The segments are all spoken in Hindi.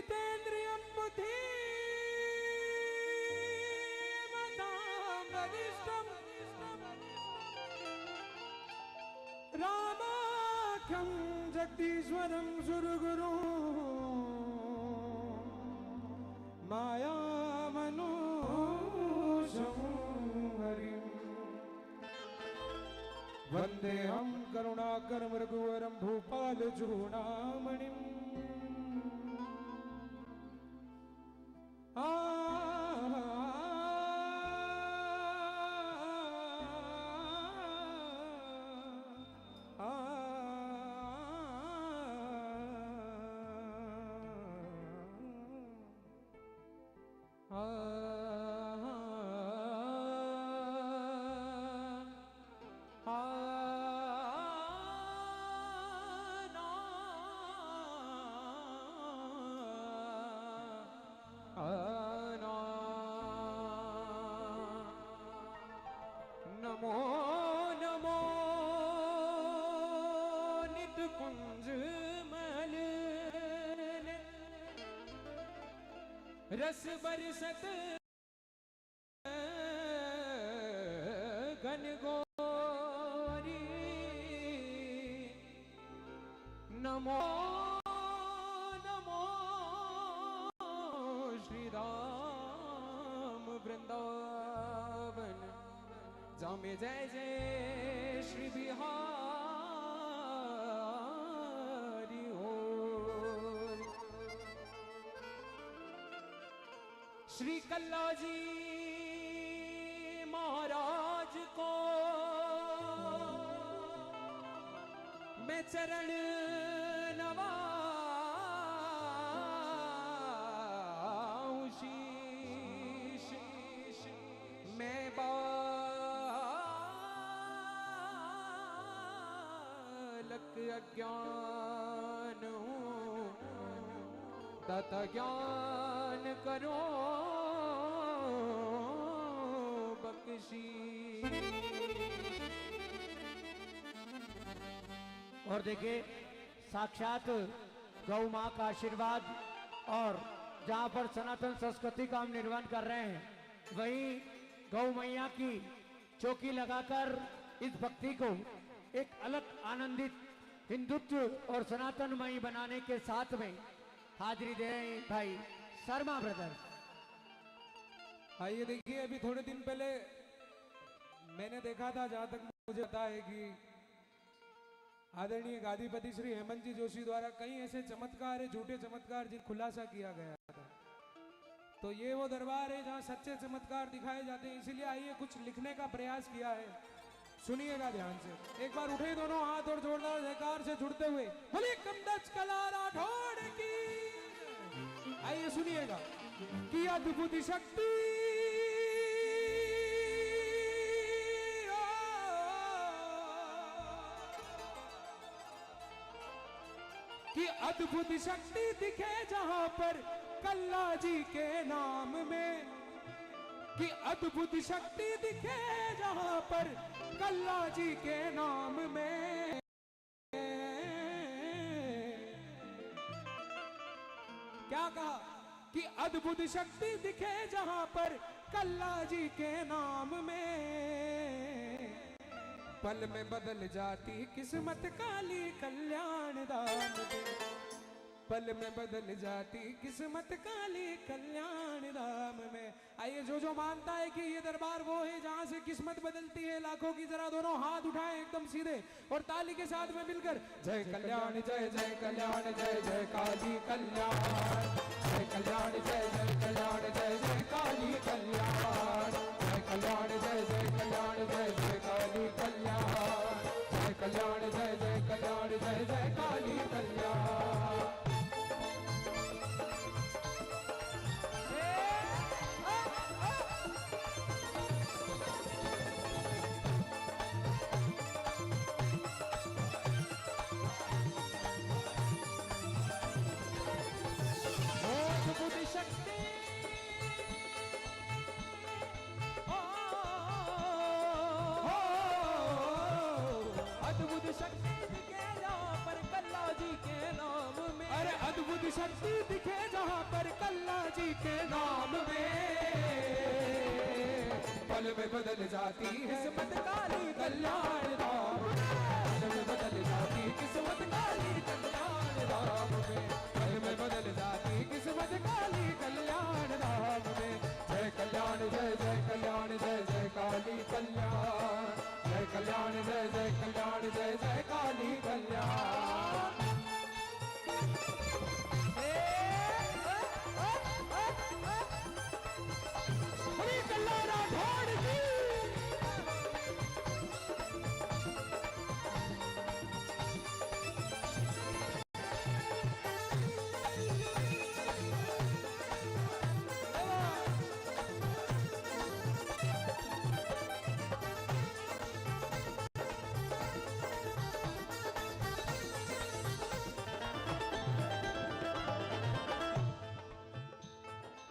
जितेन्द्रियं बुद्धिमतां वरिष्ठम् रामाख्यं जगदीश्वरं सुरगुरुं मायामनोषं हरिं वन्देऽहं करुणाकरं रघुवरं भूपालचूडामणिम् नमो नमो नित कुंज मल रस बरसत घन गोरी नमो नमो श्री राम वृंदावन जामे जय जय श्री बिहारी हो श्री कल्ला जी महाराज को मैं चरण नवाऊं शीश मैं बालक अज्ञान हूँ दाता ज्ञान करो बख्शी। और देखिए साक्षात गौ माँ का आशीर्वाद और जहाँ पर सनातन संस्कृति का हम निर्माण कर रहे हैं वहीं गौ मैया की चौकी लगाकर इस भक्ति को एक अलग आनंदित हिंदुत्व और सनातनमयी बनाने के साथ में हाजिरी दे रहे हैं भाई शर्मा ब्रदर्स। आइए देखिए अभी थोड़े दिन पहले मैंने देखा था, जहां तक मुझे पता है कि आदरणीय गादीपति श्री हेमंत जी जोशी द्वारा कई ऐसे चमत्कार है, झूठे चमत्कार जिन खुलासा किया गया था। तो ये वो दरबार है जहां सच्चे चमत्कार दिखाए जाते हैं, इसीलिए आइए कुछ लिखने का प्रयास किया है, सुनिएगा ध्यान से। एक बार उठे दोनों हाथ और जोरदार जयकार से जुड़ते हुए बोले कमदच कला राठौड़ की। आइए सुनिएगा कि अद्भुत शक्ति कि अद्भुत शक्ति दिखे जहां पर कल्ला जी के नाम में, कि अद्भुत शक्ति दिखे जहां पर कल्ला जी के नाम में। क्या कहा कि अद्भुत शक्ति दिखे जहां पर कल्ला जी के नाम में, पल में बदल जाती किस्मत काली कल्याण दाम में, पल में बदल जाती किस्मत काली कल्याण धाम में। आइए जो जो मानता है कि ये दरबार वो है जहां से किस्मत बदलती है लाखों की, जरा दोनों हाथ उठाएं एकदम सीधे और ताली के साथ में मिलकर जय कल्याण जय जय कल्याण जय जय काली कल्याण, जय कल्याण जय जय कल्याण जय जय काली कल्याण, जय कल्याण जय जय कल्याण जय जय काली कल्याण, जय कल्याण जय जय कल्याण जय जय काली कल्याण। शक्ति के नाम पर कल्ला जी के नाम में, की शक्ति दिखे जहाँ पर कल्ला जी के नाम में, पल में बदल जाती किस्मत काली कल्याण धाम में, पल में बदल जाती किस्मत काली कल्याण धाम में, पल में बदल जाती किस्मत काली कल्याण धाम में। जय कल्याण जय जय कल्याण जय जय काली कल्याण, जय कल्याण जय जय कल्याण जय जय काली कल्याण।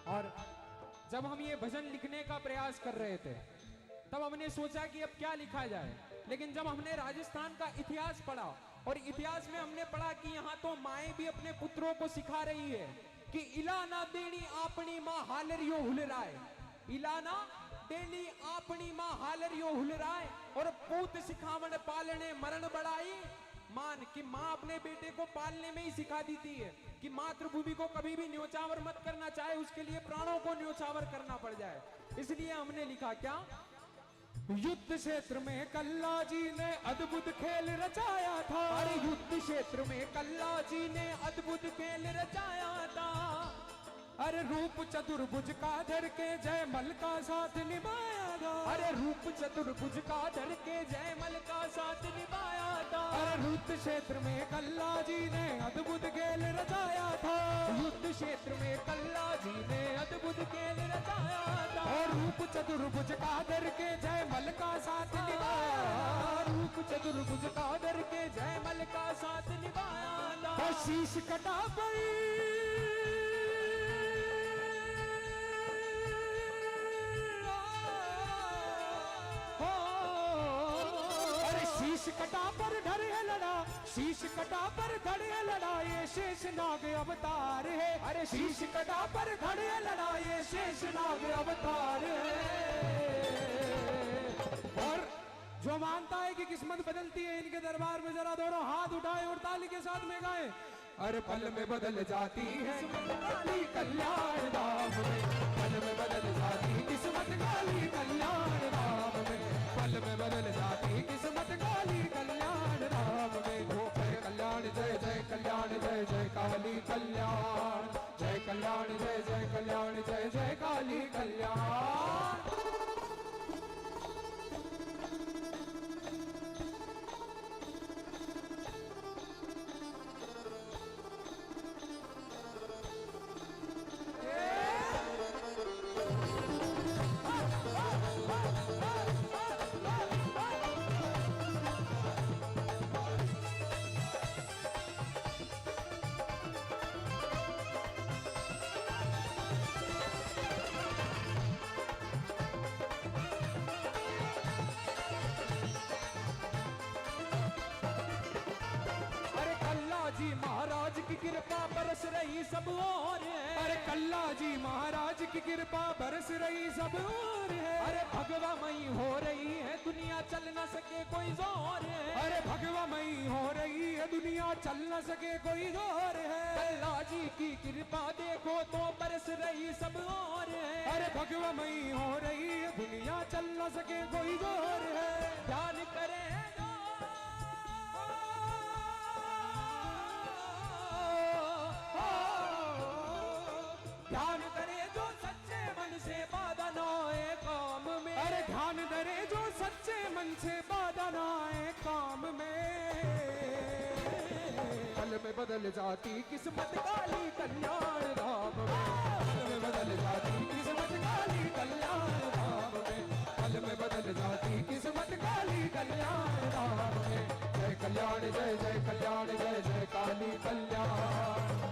और जब हम ये भजन लिखने का प्रयास कर रहे थे तब हमने सोचा कि अब क्या लिखा जाए, लेकिन जब हमने राजस्थान का इतिहास पढ़ा और इतिहास में हमने पढ़ा कि यहाँ तो माएं भी अपने पुत्रों को सिखा रही है कि इलाना देनी आपनी माँ हालरियो हुलराए, इलाना देनी आपनी माँ हालरियो हुलराए, और पूत सिखावन पालने मरण बढ़ाई मान, कि माँ अपने बेटे को पालने में ही सिखा देती है कि मातृभूमि को कभी भी न्योछावर मत करना, चाहे उसके लिए प्राणों को न्योछावर करना पड़ जाए। इसलिए हमने लिखा क्या, युद्ध क्षेत्र में कल्ला जी ने अद्भुत खेल रचाया था, अरे युद्ध क्षेत्र में कल्ला जी ने अद्भुत खेल रचाया था, अरे रूप चतुर्भुज का धर के जयमल का साथ निभाया था, अरे रूप चतुर्भुज का धर के जयमल का साथ निभाया था, अरे युद्ध क्षेत्र में कल्ला जी ने अद्भुत खेल रचाया था, युद्ध क्षेत्र में कल्ला जी ने अद्भुत खेल रचाया था, और रूप चतुर्भुज का धर के जयमल का साथ निभाया, रूप चतुर्भुज का धर के जयमल का साथ निभाया था, और शीश कटा पड़ी शीश कटा पर धरे लड़ा, शीश कटा पर धरे लड़ा, ये शेष नाग अवतार है, अरे शीश कटा पर धरे लड़ा, ये शेष नाग अवतार है। और जो मानता है कि किस्मत बदलती है, इनके दरबार में जरा दोनों हाथ उठाए और ताली के साथ में गाएं, अरे पल में बदल जाती है काली कल्याण धाम में, पल में बदल जाती किस्मत काली कल्याण धाम में, पल में बदल जाती किस्मत काली कल्याण धाम में। जय कल्याण जय जय कल्याण जय जय काली कल्याण, जय कल्याण जय जय कल्याण जय जय काली कल्याण। कृपा बरस रही सब और है, अरे कल्ला जी महाराज की कृपा बरस रही सब और है, अरे भगवामयी हो रही है दुनिया चल न सके कोई जोर है, अरे भगवामयी हो रही है दुनिया चल न सके कोई जोर है, कल्ला जी की कृपा देखो तो बरस रही सब और है, अरे भगवामयी हो रही है दुनिया चल न सके कोई जोर है। ध्यान करें ध्यान करे जो सच्चे मन से बाधा ना आए काम में, अरे ध्यान धरे जो सच्चे मन से बाधा ना आए काम में, पल में बदल जाती किस्मत काली कल्याण धाम में, पल में बदल जाती किस्मत काली कल्याण धाम में, पल में बदल जाती किस्मत काली कल्याण धाम में। जय कल्याण जय जय कल्याण जय जय काली कल्याण,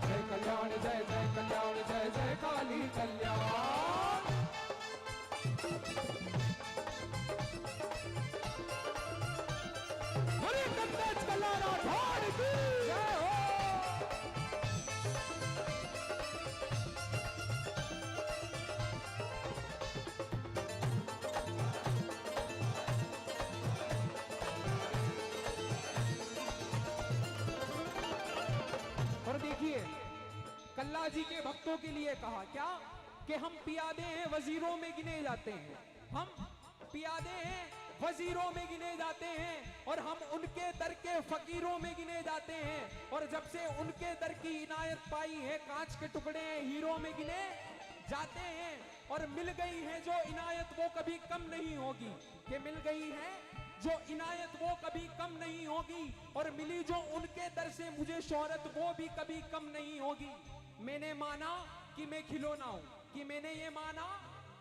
जय कल्याण जय जय कल्याण जय जय काली कल्याण। हरे कन्नड़ कल्याण धाड़ की जय हो। अल्लाह जी के भक्तों के लिए कहा क्या कि हम पियादे हैं, वजीरों में गिने जाते हैं। हम पियादे हैं, वजीरों में गिने जाते हैं, और हम उनके दर के फकीरों में गिने जाते हैं। और जब से उनके दर की इनायत पाई है, कांच के टुकड़े हीरों में गिने जाते हैं। और मिल गई है जो इनायत वो कभी कम नहीं होगी, कि मिल गई है जो इनायत वो कभी कम नहीं होगी। और मिली जो उनके दर से मुझे शोहरत, वो भी कभी कम नहीं होगी। मैंने माना कि मैं खिलौना हूं, कि मैंने ये माना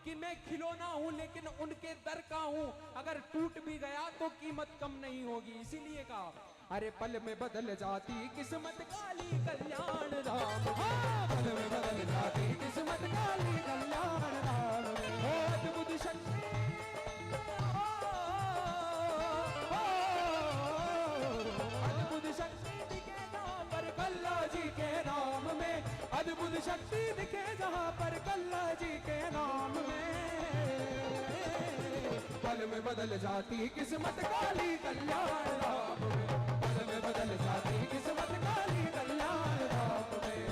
कि मैं खिलौना हूं, लेकिन उनके दर का हूं। अगर टूट भी गया तो कीमत कम नहीं होगी। इसीलिए कहा, अरे पल में बदल जाती किस्मत काली कल्याण राम। हाँ, पल में बदल जाती किस्मत काली कल्याण राम। हो अद्भुत शक्ति, अद्भुत शक्ति दिखे जहां पर कल्ला जी के नाम में। अद्भुत शक्ति दिखे जहां पर कल्ला जी के नाम में। पल में बदल जाती किस्मत काली कल्याण राम में। पल में बदल जाती किस्मत काली कल्याण राम में।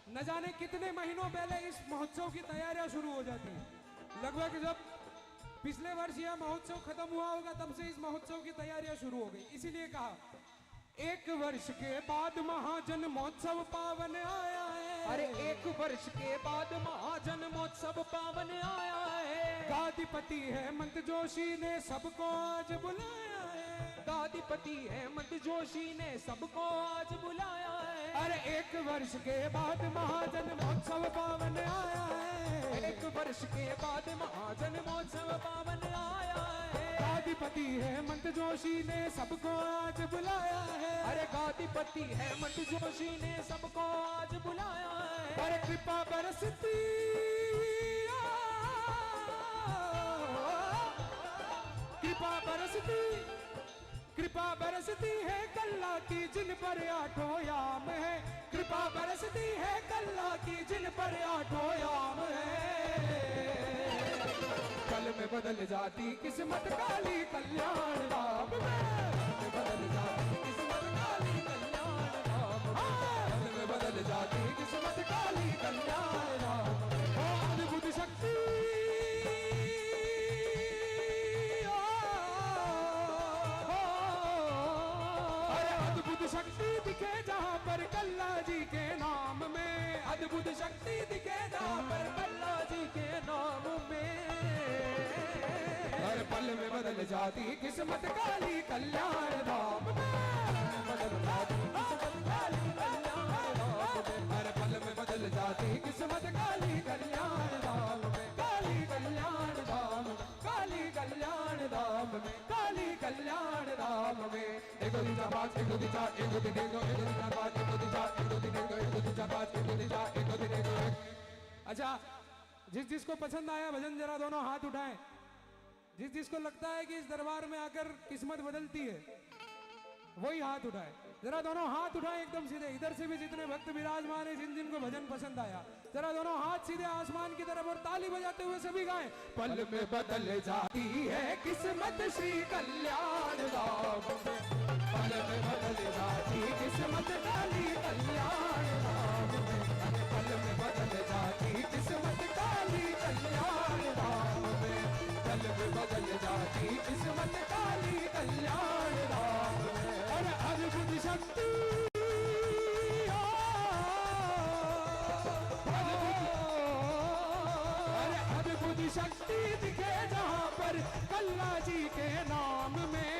न जाने कितने महीनों पहले इस महोत्सव की तैयारियां शुरू हो जाती हैं। लगभग जब पिछले वर्ष यह महोत्सव खत्म हुआ होगा, तब से इस महोत्सव की तैयारियां शुरू हो गई। इसीलिए कहा, एक वर्ष के बाद महाजन महोत्सव पावन आया है। अरे एक वर्ष के बाद महाजन महोत्सव पावन आया है। गादीपति हेमंत जोशी ने सबको आज बुलाया है। गादीपति हेमंत जोशी ने सबको आज बुलाया है। अरे एक वर्ष के बाद महाजन महोत्सव पावन आया है। एक वर्ष के बाद महाजन महोत्सव पावन आया है। गादीपति हेमंत जोशी ने सबको आज बुलाया है। अरे गादीपति हेमंत जोशी ने सबको आज बुलाया है। अरे कृपा बरसती, कृपा बरसती, कृपा बरसती है कल्ला की जिन पर आठों याम है। कृपा बरसती है कल्ला की जिन पर आठों याम है। कल में बदल जाती किस्मत काली कल्याण राम में। कल में बदल जाती किस्मत काली कल्याण राम में। कल में बदल जाती किस्मत काली कल्याण राम में। ओ अद्भुत शक्ति, शक्ति दिखे जहां पर कल्ला जी के नाम में। अद्भुत शक्ति दिखे जहां पर कल्ला जी के नाम में। हर पल में बदल जाती किस्मत काली कल्याण राम में। बदल जाती किस्मत काली कल्याण राम में। हर पल में बदल जाती किस्मत काली कल्याण राम में। काली कल्याण राम, काली कल्याण राम में। काली कल्याण राम में। एगो दूजा बात, एगो दूजा, एगो दिन एगो, एगो दूजा बात, एगो दूजा, एगो दिन एगो, एगो दूजा बात, एगो दूजा, एगो दिन एगो। अच्छा, जिस जिसको पसंद आया भजन जरा दोनों हाथ उठाएं। जिस जिसको लगता है कि इस दरबार में आकर किस्मत बदलती है, वही हाथ उठाए। जरा दोनों हाथ उठाएं एकदम सीधे। इधर से भी जितने भक्त विराजमान है, जिन जिनको भजन पसंद आया, जरा दोनों हाथ सीधे आसमान की तरफ और ताली बजाते हुए सभी गाएं। पल में बदल जाती है किस्मत श्री कल्याण राम में। पल में बदल जाती किस्मत काली कल्याण राम में। पल में बदल जाती किस्मत काली कल्याण राम में। पल में बदल जाती किस्मत काली कल्याण राम में। और अद्भुत शक्ति, अरे अद्भुत शक्ति दिखे जहां पर कल्ला जी के नाम में।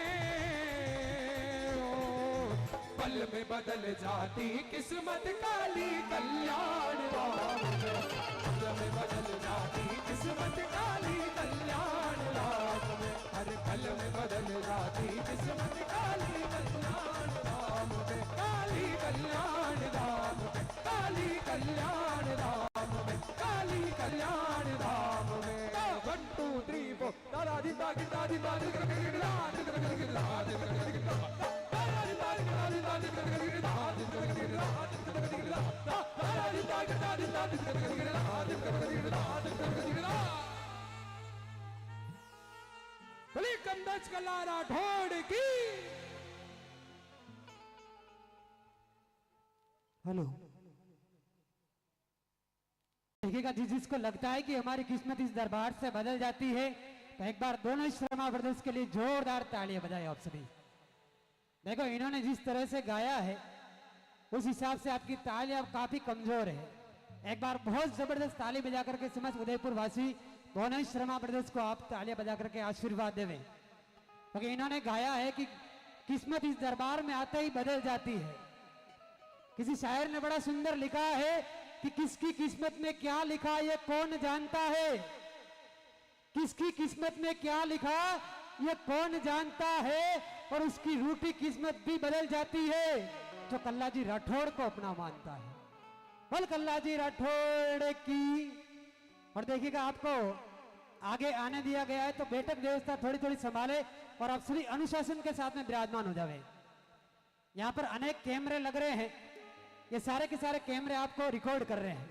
पल में बदल जाती किस्मत काली कल्याण राम में। पल में बदल जाती किस्मत काली कल्याण राम में। हर पल में बदल जाती किस्मत काली कल्याण राम में। काली कल्याण राम में। काली कल्याण राम में। राठौड़ की। हेलो, देखिएगा जिसको लगता है कि हमारी किस्मत इस दरबार से बदल जाती है, तो एक बार दोनों शर्मा ब्रदर्स के लिए जोरदार तालियां बजाएं आप सभी। देखो इन्होंने जिस तरह से गाया है उस हिसाब से आपकी तालियां काफी कमजोर है। एक बार बहुत जबरदस्त ताली बजा करके समस्त उदयपुर वासी दोनों शर्मा ब्रदर्स को आप तालियां बजा करके आशीर्वाद देवें, क्योंकि इन्होंने गाया है कि किस्मत इस दरबार में आते ही बदल जाती है। किसी शायर ने बड़ा सुंदर लिखा है कि किसकी किस्मत में क्या लिखा ये कौन जानता है, किसकी किस्मत में क्या लिखा ये कौन जानता है, और उसकी रूठी किस्मत भी बदल जाती है जो कल्लाजी राठौड़ को अपना मानता है। बोल कल्लाजी राठौड़ की। और देखिएगा आपको आगे आने दिया गया है, तो बैठक व्यवस्था थोड़ी थोड़ी संभाले और आप सभी अनुशासन के साथ में विराजमान हो जावे। यहाँ पर अनेक कैमरे लग रहे हैं, ये सारे के सारे कैमरे आपको रिकॉर्ड कर रहे हैं।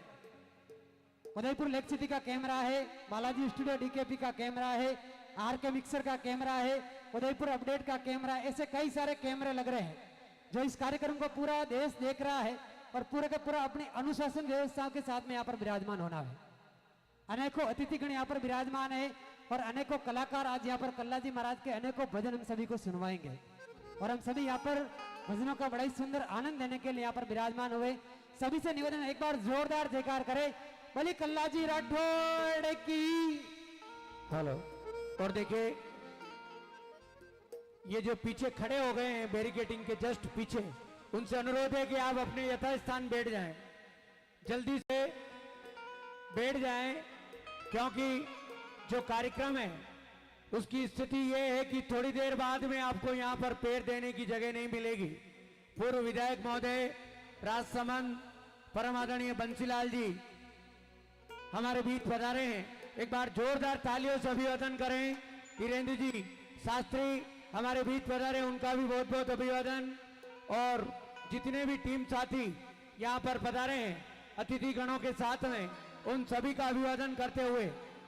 उदयपुर लेक सिटी का कैमरा है, बालाजी स्टूडियो डीकेपी का कैमरा है, आरके मिक्सर का कैमरा है, उदयपुर अपडेट का कैमरा, ऐसे कई सारे कैमरे लग रहे हैं जो इस कार्यक्रम को पूरा देश देख रहा है और पूरे का पूरा अपनी अनुशासन व्यवस्थाओं के साथ में यहाँ पर विराजमान होना है। अनेकों अतिथिगण यहाँ पर विराजमान है और अनेकों कलाकार आज यहाँ पर कल्लाजी महाराज के अनेकों भजन हम सभी को सुनवाएंगे, और हम सभी यहाँ पर भजनों का बड़ा ही सुंदर आनंद लेने के लिए यहाँ पर विराजमान हुए। सभी से निवेदन एक बार जोरदार जयकार करें, बोली कल्लाजी राठौड़ की। हेलो। और देखिए ये जो पीछे खड़े हो गए हैं बैरिकेडिंग के जस्ट पीछे, उनसे अनुरोध है कि आप अपने यथास्थान बैठ जाएं, जल्दी से बैठ जाएं, क्योंकि जो कार्यक्रम है उसकी स्थिति ये है कि थोड़ी देर बाद में आपको यहाँ पर पैर देने की जगह नहीं मिलेगी। पूर्व विधायक महोदय राजसमंद परम आदरणीय बंसीलाल जी हमारे बीच पधारे हैं, एक बार जोरदार तालियों से अभिवादन करें। वीरेंद्र जी शास्त्री हमारे बीच पधारे, उनका भी बहुत बहुत अभिवादन। और जितने भी टीम साथी यहाँ पर पधारे हैं अतिथि गणों के साथ में, उन सभी का अभिवादन करते हुए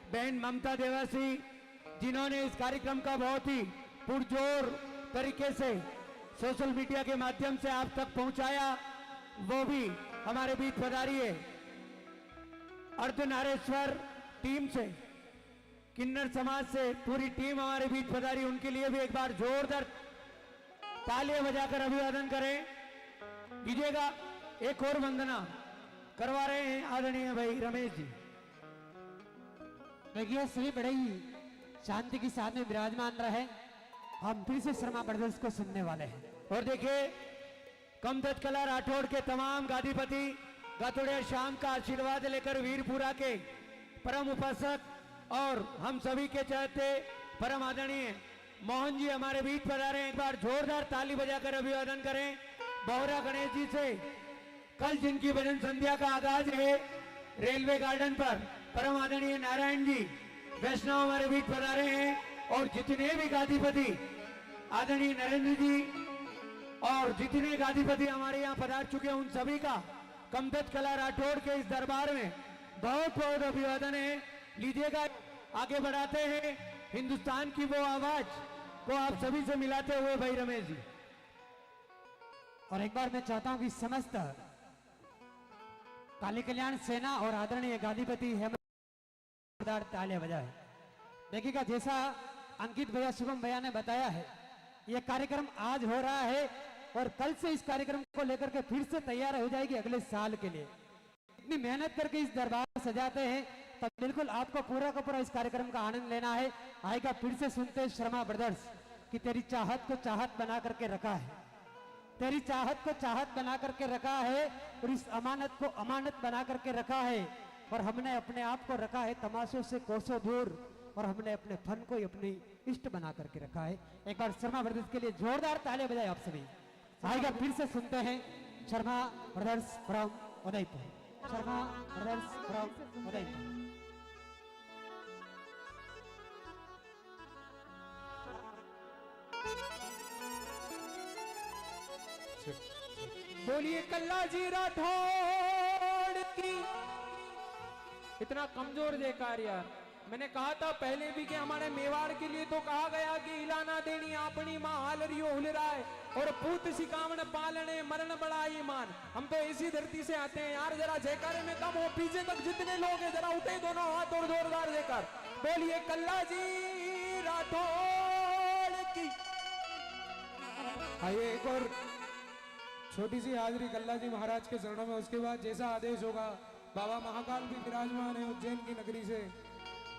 बहन ममता देवासी जिन्होंने इस कार्यक्रम का बहुत ही पुरजोर तरीके से सोशल मीडिया के माध्यम से आप तक पहुंचाया, वो भी हमारे बीच पधारी है। अर्धनारेश्वर टीम से, किन्नर समाज से पूरी टीम हमारे बीच पधारी, उनके लिए भी एक बार जोरदार तालियां बजाकर अभिवादन करें। कीजिएगा एक और वंदना करवा रहे हैं आदरणीय भाई रमेश जी। देखिए सभी बड़े ही शांति के साथ में विराजमान रहे, हम फिर से शर्मा ब्रदर्स को सुनने वाले हैं। और देखिए कमदत कला राठौड़ के तमाम गादीपति गातोड़िया शाम का आशीर्वाद लेकर वीरपुरा के परम उपासक और हम सभी के चाहते परम आदरणीय मोहन जी हमारे बीच पधारे हैं, एक बार जोरदार ताली बजाकर अभिवादन करें। बोहरा गणेश जी से कल जिनकी भजन संध्या का आगाज है रेलवे गार्डन पर, परम आदरणीय नारायण जी वैष्णव हमारे बीच पधारे हैं। और जितने भी गादीपति आदरणीय नरेंद्र जी और जितने गादीपति हमारे यहाँ पधार चुके हैं, उन सभी का कमदत कला राठौड़ के इस दरबार में बहुत बहुत अभिवादन है। लीजिएगा आगे बढ़ाते हैं हिंदुस्तान की वो आवाज को आप सभी से मिलाते हुए भाई रमेश जी। और एक बार मैं चाहता हूं कि समस्त काली कल्याण सेना और आदरणीय गादीपति हेमंत तालियां बजाए। देखिएगा जैसा अंकित भैया शुभम भैया ने बताया है, यह कार्यक्रम आज हो रहा है और कल से इस कार्यक्रम को लेकर के फिर से तैयार हो जाएगी अगले साल के लिए। इतनी मेहनत करके इस दरबार सजाते हैं, तब बिल्कुल आपको पूरा का पूरा इस कार्यक्रम का आनंद लेना है। आएगा फिर से सुनते हैं शर्मा ब्रदर्स कि तेरी चाहत को चाहत बना करके रखा है, तेरी चाहत को चाहत बना करके रखा है, और इस अमानत को अमानत बना करके रखा है, और हमने अपने आप को रखा है तमाशों से कोसों दूर, और हमने अपने फन को ही अपनी इष्ट बना करके रखा है। एक बार शर्मा ब्रदर्स के लिए जोरदार तालियां बजाएं आप सभी। आएगा फिर से सुनते हैं Sharma brothers from Udaipur, Sharma brothers from Udaipur. बोलिए कल्लाजी राठौड़ की। इतना कमजोर जयकार यार, मैंने कहा था पहले भी कि हमारे मेवाड़ के लिए तो कहा गया कि इलाना देनी अपनी माँ हाल रियो हुलराए और पूत सिकावण पालने मरण बड़ा ईमान। हम तो ऐसी धरती से आते हैं यार, जरा जयकारे में कम हो, पीछे तक जितने लोग हैं जरा उठे दोनों हाथ और जोरदार जयकार बोलिए कल्ला जी राठौड़ की। आइए एक और छोटी सी हाजिरी कल्ला जी महाराज के चरणों में, उसके बाद जैसा आदेश होगा। बाबा महाकाल भी विराजमान है उज्जैन की नगरी से,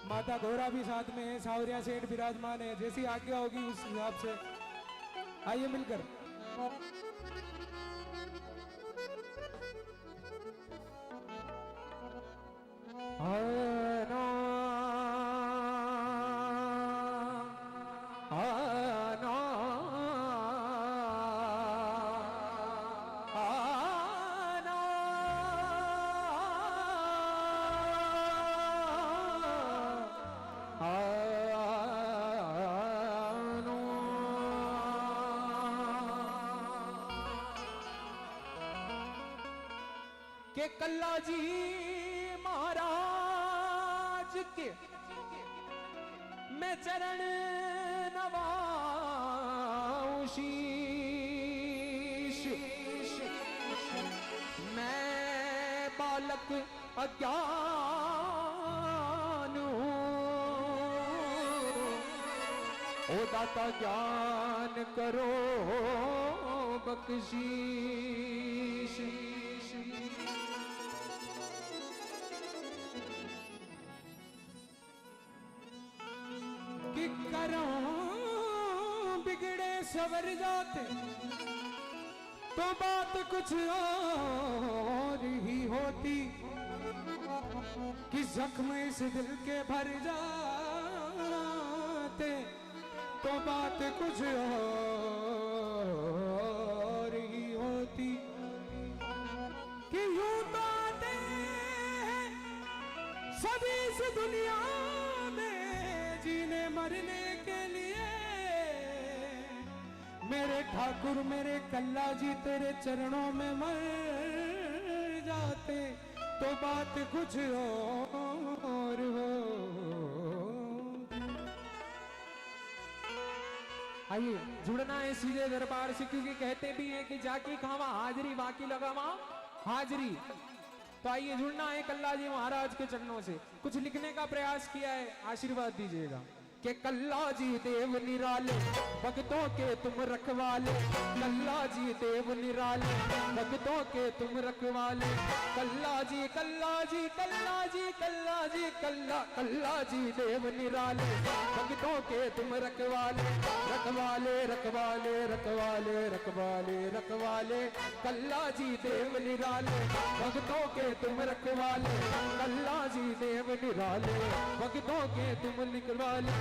माता घोरा भी साथ में है, सावरिया सेठ विराजमान है, जैसी आज्ञा होगी उस हिसाब से आइए मिलकर। के कल्ला जी महाराज के मैं चरण नवाऊं शीश, मैं बालक अज्ञान हूँ, ओ दाता ज्ञान करो बख्शीश। कि करों बिगड़े सवर जाते तो बात कुछ और ही होती, कि जख्म इस दिल के भर जाते तो बात कुछ और ही होती। कि यूं तो आते हैं सभी इस दुनिया में जीने मरने के लिए, मेरे ठाकुर मेरे कल्ला जी तेरे चरणों में मर जाते तो बात कुछ और हो। आइए जुड़ना है सीधे दरबार से, क्योंकि कहते भी हैं कि जाके खावा हाजरी बाकी लगावा हाजरी। तो आइए जुड़ना है कल्ला जी महाराज के चरणों से। कुछ लिखने का प्रयास किया है, आशीर्वाद दीजिएगा। कि कल्ला जी देव निराले भक्तों के तुम रखवाले, कल्ला जी देव निराले भक्तों के तुम रखवाले, कल्ला जी कल्ला जी कल्ला जी कल्ला जी कल्ला कल्ला जी देव निराले भक्तों के तुम रखवाले, रखवाले रखवाले रखवाले रखवाले रखवाले, कल्ला जी देव निराले भक्तों के तुम रखवाले, कल्ला जी देव निराले भक्तों के तुम लिखवाले,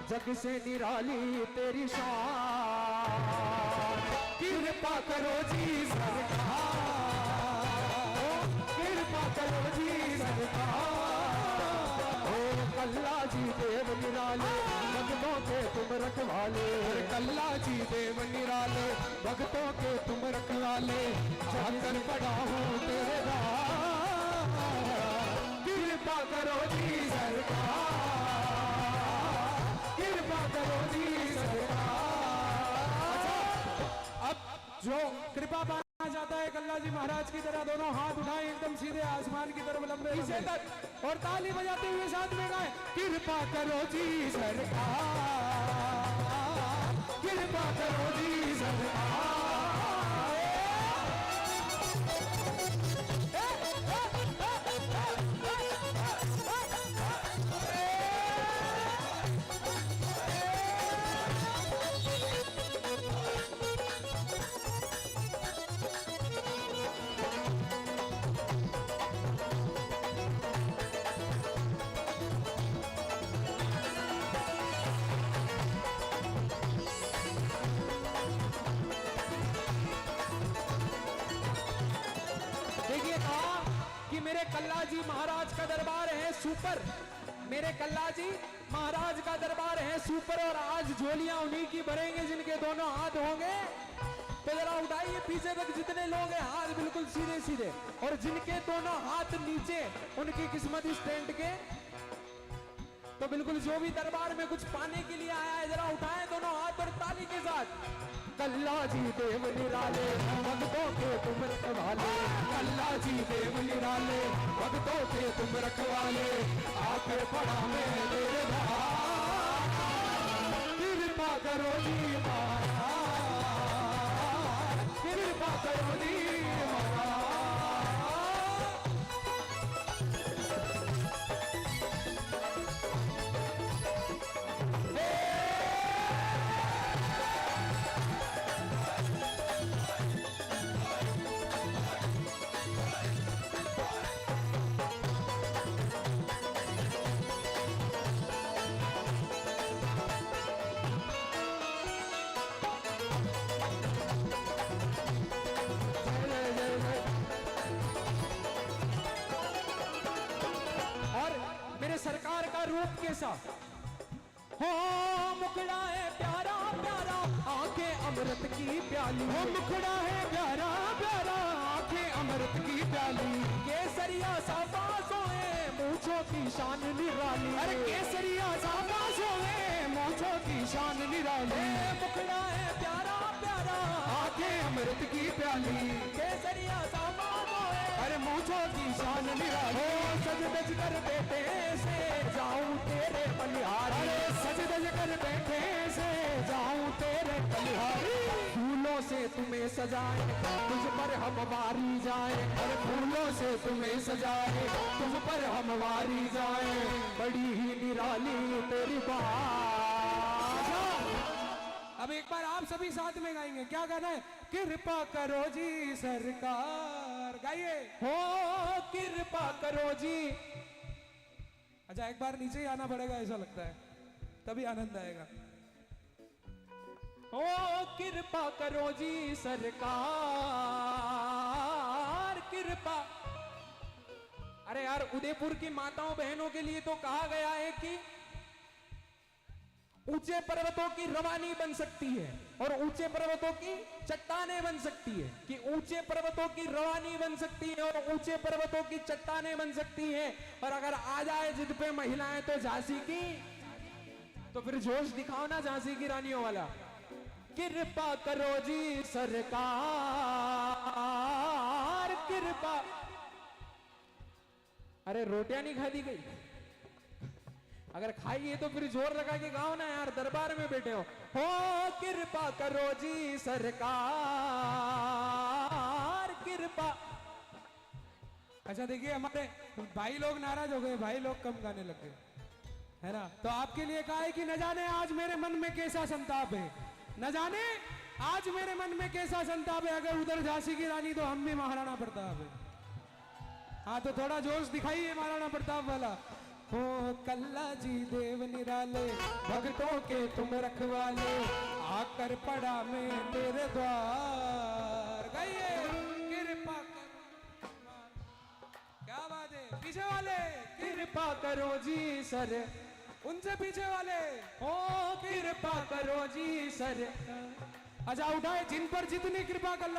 जग से निराली तेरी शान, कृपा करो जी सरकार, कृपा करो जी सरकार। ओ कल्ला जी देव निराले भक्तों के तुम रखवाले, कल्ला जी देव निराले भक्तों के तुम रखवाले, जाकर पड़ा हूँ तेरे दार, कृपा करो जी सरकार, अब जो कृपा पाना चाहता है कल्ला जी महाराज की तरह दोनों हाथ उठाए एकदम सीधे आसमान की तरफ लंबे पीछे तक और ताली बजाते हुए साथ में गाए, कृपा करो जी सरकार, कृपा करो जी सरकार। मेरे कल्ला जी महाराज का दरबार है सुपर, मेरे कल्ला जी महाराज का दरबार है सुपर, और आज झोलियां उन्हीं की भरेंगे जिनके दोनों हाथ होंगे। तो जरा उठाइए पीछे तक जितने लोग हैं हाथ बिल्कुल सीधे सीधे, और जिनके दोनों हाथ नीचे उनकी किस्मत इस टेंट के तो बिल्कुल जो भी दरबार में कुछ पाने के लिए आया है, जरा उठाएं दोनों हाथ और ताली के साथ। कल्ला जी देव निराले भक्तों के तुम रखवाले, कल्ला जी देव निराले भक्तों के तुम रखवाले, आकर पड़ा में तेरे द्वार, कृपा करो जी महाराज, कृपा करो जी महाराज। सरकार का रूप कैसा हो, मुखड़ा है प्यारा प्यारा आंखें अमृत की प्याली, हो मुखड़ा है प्यारा प्यारा आंखें अमृत की प्याली, केसरिया सा बाजों है मूंछों की शान निराली, अरे केसरिया सा बाजों है मूंछों की शान निराली, मुखड़ा है प्यारा प्यारा आंखें अमृत की प्याली, केसरिया सा बाजों है अरे मूंछों की शान निराली, सज धज कर बेटे से जाऊं तेरे बलिहारी, सज धज कर बैठे से जाऊं तेरे बलिहारी, फूलों से तुम्हें सजाए तुझ पर हम वारी जाए, अरे फूलों से तुम्हें सजाए तुझ पर हम वारी जाए, बड़ी ही निराली तेरी बात। अब एक बार आप सभी साथ में गाएंगे, क्या गाना है? कृपा करो जी सरकार, गाइए। हो कृपा करो जी। अच्छा एक बार नीचे ही आना पड़ेगा, ऐसा लगता है, तभी आनंद आएगा। ओ कृपा करो जी सरकार, कृपा। अरे यार, उदयपुर की माताओं बहनों के लिए तो कहा गया है कि ऊंचे पर्वतों की रवानी बन सकती है और ऊंचे पर्वतों की चट्टानें बन सकती है, कि ऊंचे पर्वतों की रवानी बन सकती है और ऊंचे पर्वतों की चट्टानें बन सकती हैं, और अगर आ जाए जिद पे महिलाएं तो झांसी की, तो फिर जोश दिखाओ ना झांसी की रानियों वाला। कृपा करो जी सरकार, कृपा। अरे रोटियां नहीं खा दी गई? अगर खाइए तो फिर जोर लगा के गाओ ना यार, दरबार में बैठे हो कृपा करो जी सरकार, कृपा। अच्छा देखिए, हमारे भाई लोग नाराज हो गए, भाई लोग कम गाने लग गए, है ना? तो आपके लिए कहा है कि न जाने आज मेरे मन में कैसा संताप है, न जाने आज मेरे मन में कैसा संताप है, अगर उधर झांसी की रानी तो हम भी महाराणा प्रताप है। हाँ तो थोड़ा जोश दिखाइए महाराणा प्रताप वाला। हो कल्ला जी देव निराले भक्तों के तुम रखवाले, आकर पड़ा मैं तेरे द्वार, गाइए। कृपा करो, क्या बात है, पीछे वाले कृपा करो जी सर, उनसे पीछे वाले हो कृपा करो जी सर। अच्छा उठाए, जिन पर जितनी कृपा कर